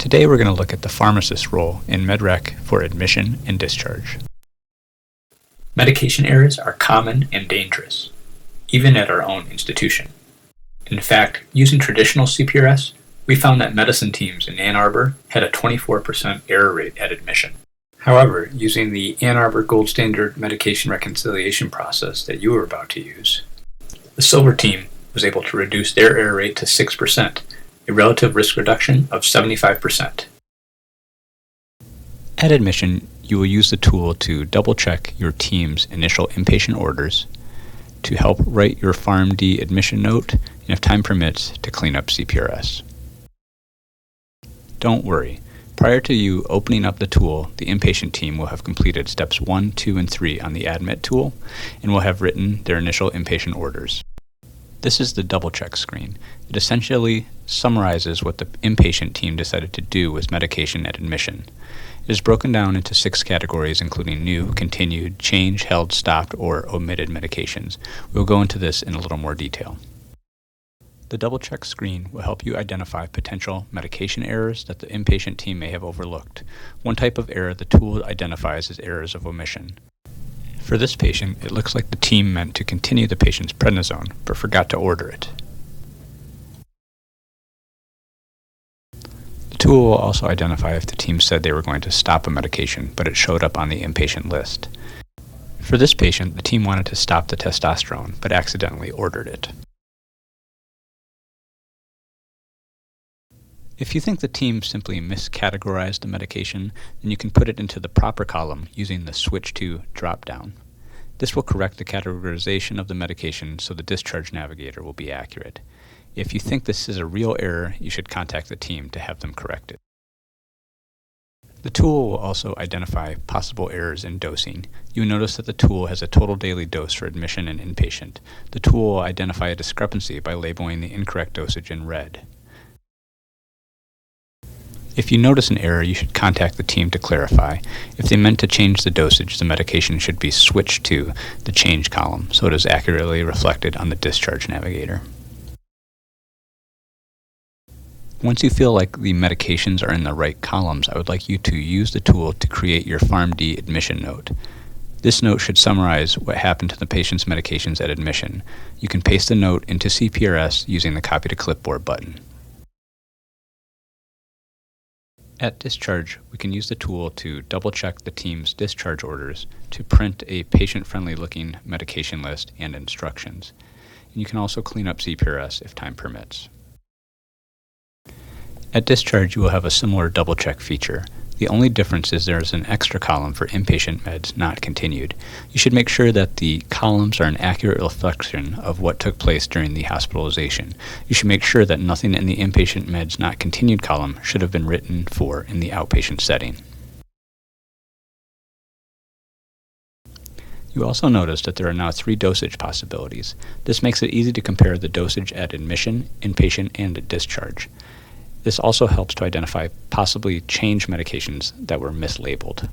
Today we're going to look at the pharmacist's role in MedRec for admission and discharge. Medication errors are common and dangerous, even at our own institution. In fact, using traditional CPRS, we found that medicine teams in Ann Arbor had a 24% error rate at admission. However, using the Ann Arbor Gold Standard medication reconciliation process that you are about to use, the Silver team was able to reduce their error rate to 6%, a relative risk reduction of 75%. At admission, you will use the tool to double-check your team's initial inpatient orders, to help write your Pharm D admission note, and if time permits, to clean up CPRS. Don't worry. Prior to you opening up the tool, the inpatient team will have completed steps 1, 2, and 3 on the admit tool and will have written their initial inpatient orders. This is the double check screen. It essentially summarizes what the inpatient team decided to do with medication at admission. It is broken down into 6 categories, including new, continued, changed, held, stopped, or omitted medications. We'll go into this in a little more detail. The double check screen will help you identify potential medication errors that the inpatient team may have overlooked. One type of error the tool identifies as errors of omission. For this patient, it looks like the team meant to continue the patient's prednisone, but forgot to order it. The tool will also identify if the team said they were going to stop a medication, but it showed up on the inpatient list. For this patient, the team wanted to stop the testosterone, but accidentally ordered it. If you think the team simply miscategorized the medication, then you can put it into the proper column using the Switch To drop-down. This will correct the categorization of the medication so the discharge navigator will be accurate. If you think this is a real error, you should contact the team to have them correct it. The tool will also identify possible errors in dosing. You will notice that the tool has a total daily dose for admission and inpatient. The tool will identify a discrepancy by labeling the incorrect dosage in red. If you notice an error, you should contact the team to clarify. If they meant to change the dosage, the medication should be switched to the change column so it is accurately reflected on the discharge navigator. Once you feel like the medications are in the right columns, I would like you to use the tool to create your Pharm D admission note. This note should summarize what happened to the patient's medications at admission. You can paste the note into CPRS using the Copy to Clipboard button. At discharge, we can use the tool to double-check the team's discharge orders to print a patient-friendly looking medication list and instructions. And you can also clean up CPRS if time permits. At discharge, you will have a similar double-check feature. The only difference is there is an extra column for inpatient meds not continued. You should make sure that the columns are an accurate reflection of what took place during the hospitalization. You should make sure that nothing in the inpatient meds not continued column should have been written for in the outpatient setting. You also notice that there are now 3 dosage possibilities. This makes it easy to compare the dosage at admission, inpatient, and at discharge. This also helps to identify possibly changed medications that were mislabeled.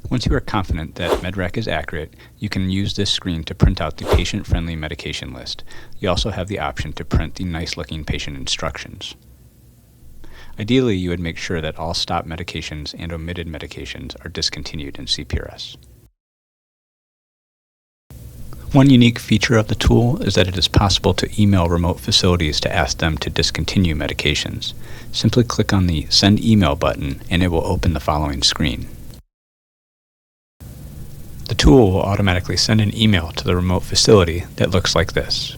Once you are confident that MedRec is accurate, you can use this screen to print out the patient-friendly medication list. You also have the option to print the nice-looking patient instructions. Ideally, you would make sure that all stopped medications and omitted medications are discontinued in CPRS. One unique feature of the tool is that it is possible to email remote facilities to ask them to discontinue medications. Simply click on the Send Email button and it will open the following screen. The tool will automatically send an email to the remote facility that looks like this.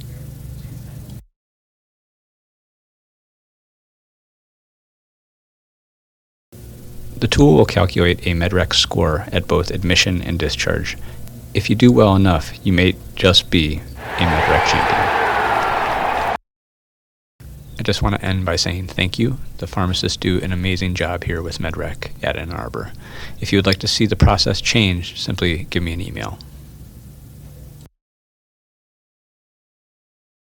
The tool will calculate a MedRec score at both admission and discharge. If you do well enough, you may just be a MedRec champion. I just want to end by saying thank you. The pharmacists do an amazing job here with MedRec at Ann Arbor. If you would like to see the process change, simply give me an email.